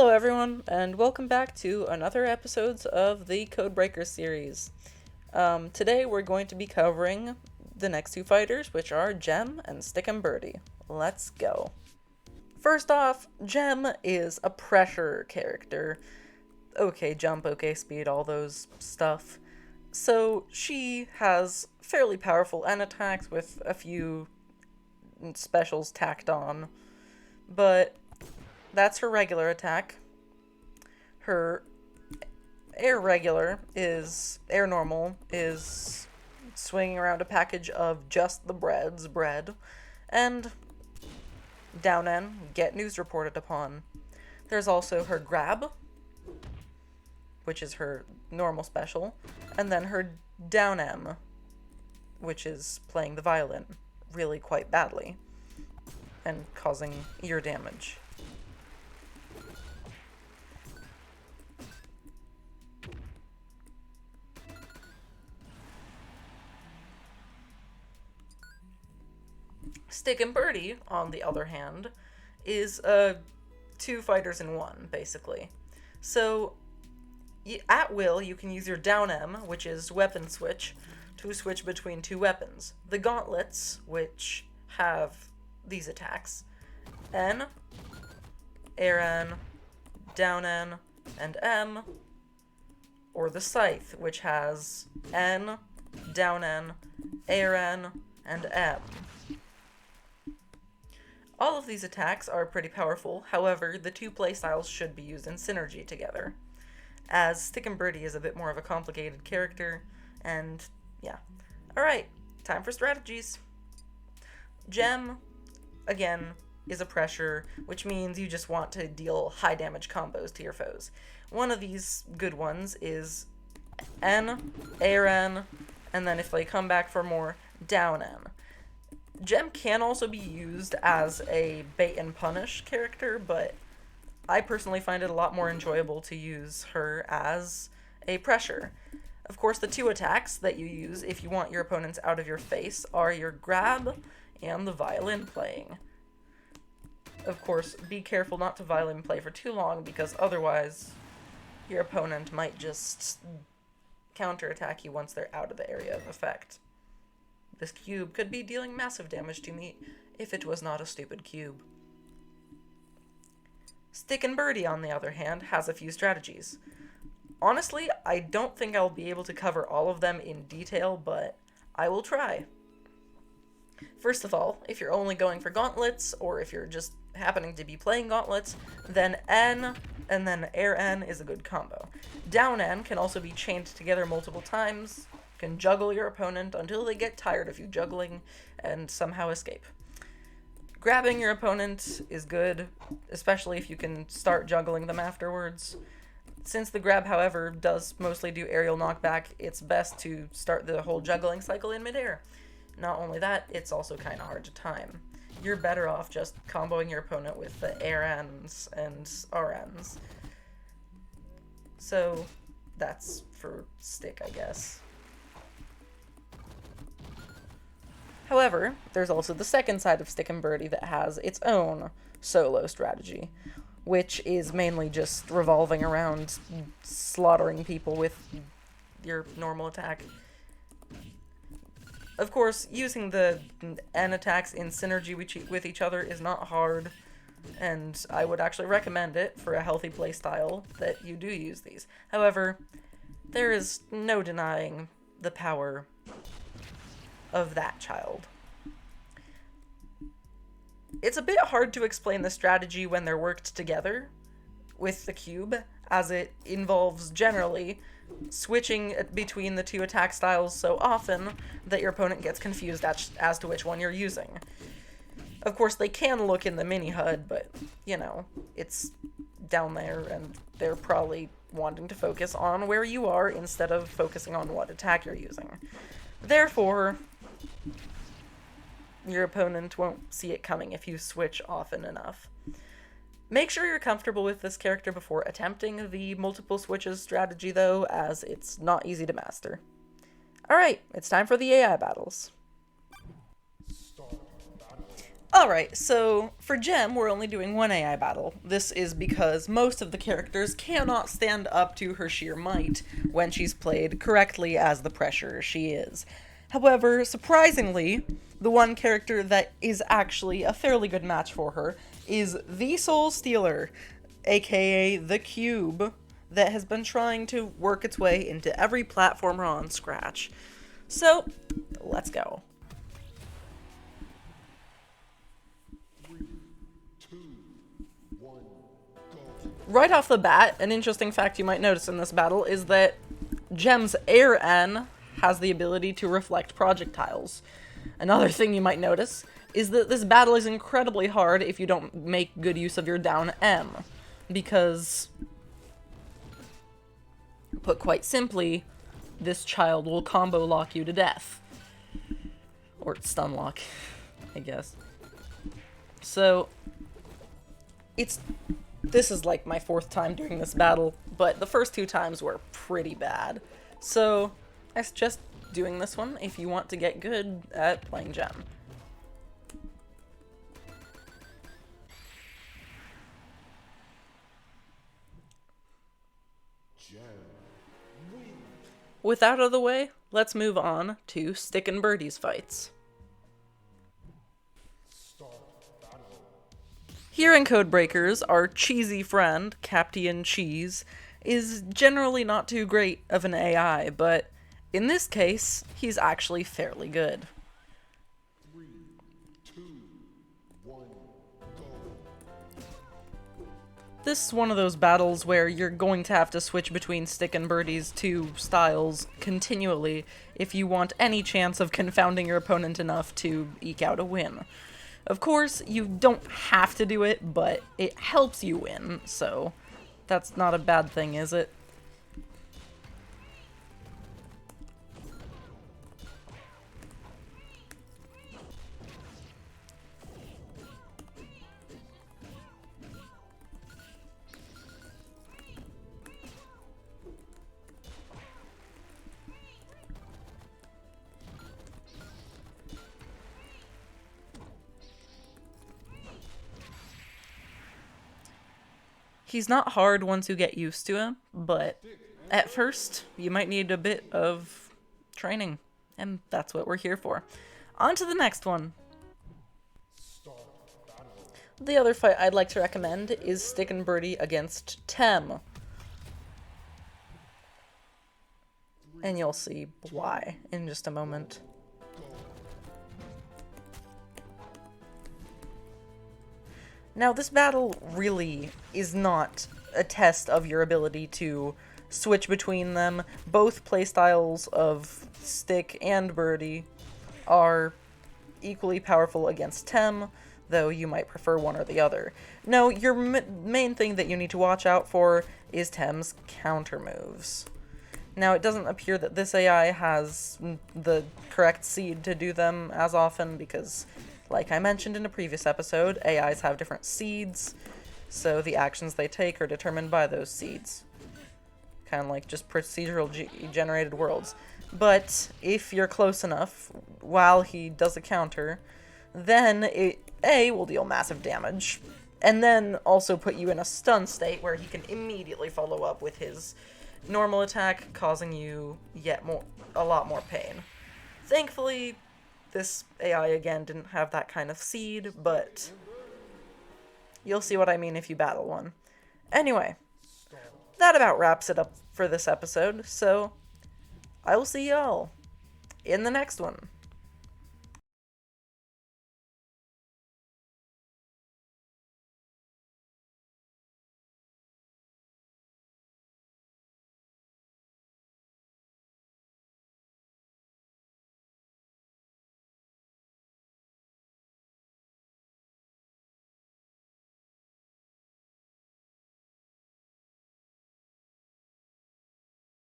Hello everyone, and welcome back to another episode of the Codebreakers series. Today we're going to be covering the next two fighters, which are Gem and Stick Birdie. Let's go. First off, Gem is a pressure character. Okay jump, okay speed, all those stuff. So she has fairly powerful N attacks with a few specials tacked on, but that's her regular attack. Her air normal is swinging around a package of just the bread, and down N, get news reported upon. There's also her grab, which is her normal special, and then her down M, which is playing the violin really quite badly and causing ear damage. Stick Birdie, on the other hand, is two fighters in one, basically. So, at will, you can use your down M, which is weapon switch, to switch between two weapons. The gauntlets, which have these attacks: N, air N, down N, and M, or the scythe, which has N, down N, air N, and M. All of these attacks are pretty powerful, however, the two playstyles should be used in synergy together, as Stick Birdie is a bit more of a complicated character, and yeah. Alright, time for strategies. Gem, again, is a pressure, which means you just want to deal high damage combos to your foes. One of these good ones is N, air N, and then if they come back for more, down N. Gem can also be used as a bait and punish character, but I personally find it a lot more enjoyable to use her as a pressure. Of course, the two attacks that you use if you want your opponents out of your face are your grab and the violin playing. Of course, be careful not to violin play for too long, because otherwise your opponent might just counterattack you once they're out of the area of effect. This cube could be dealing massive damage to me if it was not a stupid cube. Stick Birdie, on the other hand, has a few strategies. Honestly, I don't think I'll be able to cover all of them in detail, but I will try. First of all, if you're only going for gauntlets, or if you're just happening to be playing gauntlets, then N and then air N is a good combo. Down N can also be chained together multiple times, can juggle your opponent until they get tired of you juggling and somehow escape. Grabbing your opponent is good, especially if you can start juggling them afterwards. Since the grab, however, does mostly do aerial knockback, it's best to start the whole juggling cycle in midair. Not only that, it's also kind of hard to time. You're better off just comboing your opponent with the air N's and RN's. So, that's for Stick, I guess. However, there's also the second side of Stick Birdie that has its own solo strategy, which is mainly just revolving around slaughtering people with your normal attack. Of course, using the N attacks in synergy with each other is not hard, and I would actually recommend it for a healthy playstyle that you do use these. However, there is no denying the power of that child. It's a bit hard to explain the strategy when they're worked together with the cube, as it involves generally switching between the two attack styles so often that your opponent gets confused as to which one you're using. Of course, they can look in the mini-HUD, but, you know, it's down there, and they're probably wanting to focus on where you are instead of focusing on what attack you're using. Therefore, your opponent won't see it coming if you switch often enough. Make sure you're comfortable with this character before attempting the multiple switches strategy, though, as it's not easy to master. Alright, it's time for the AI battles. Alright, so for Gem, we're only doing one AI battle. This is because most of the characters cannot stand up to her sheer might when she's played correctly as the pressure she is. However, surprisingly, the one character that is actually a fairly good match for her is the Soul Stealer, aka the Cube, that has been trying to work its way into every platformer on Scratch. So, let's go. Right off the bat, an interesting fact you might notice in this battle is that Gem's Air N has the ability to reflect projectiles. Another thing you might notice is that this battle is incredibly hard if you don't make good use of your down M, because, put quite simply, this child will combo lock you to death. Or stun lock, I guess. So, this is like my fourth time doing this battle, but the first two times were pretty bad. So, I suggest doing this one if you want to get good at playing Gem. With that out of the way, let's move on to Stick and Birdie's fights. Here in Codebreakers, our cheesy friend, Captain Cheese, is generally not too great of an AI, but in this case, he's actually fairly good. 3, 2, 1, go. This is one of those battles where you're going to have to switch between Stick and Birdie's two styles continually if you want any chance of confounding your opponent enough to eke out a win. Of course, you don't have to do it, but it helps you win, so that's not a bad thing, is it? He's not hard once you get used to him, but at first, you might need a bit of training, and that's what we're here for. On to the next one. The other fight I'd like to recommend is Stick and Birdie against Tem. And you'll see why in just a moment. Now, this battle really is not a test of your ability to switch between them. Both playstyles of Stick and Birdie are equally powerful against Tem, though you might prefer one or the other. No, your main thing that you need to watch out for is Tem's counter moves. Now, it doesn't appear that this AI has the correct seed to do them as often because, like I mentioned in a previous episode, AIs have different seeds, so the actions they take are determined by those seeds. Kind of like just procedural generated worlds. But if you're close enough while he does a counter, then it, A, will deal massive damage, and then also put you in a stun state where he can immediately follow up with his normal attack, causing you a lot more pain. Thankfully, this AI, again, didn't have that kind of seed, but you'll see what I mean if you battle one. Anyway, that about wraps it up for this episode, so I will see y'all in the next one.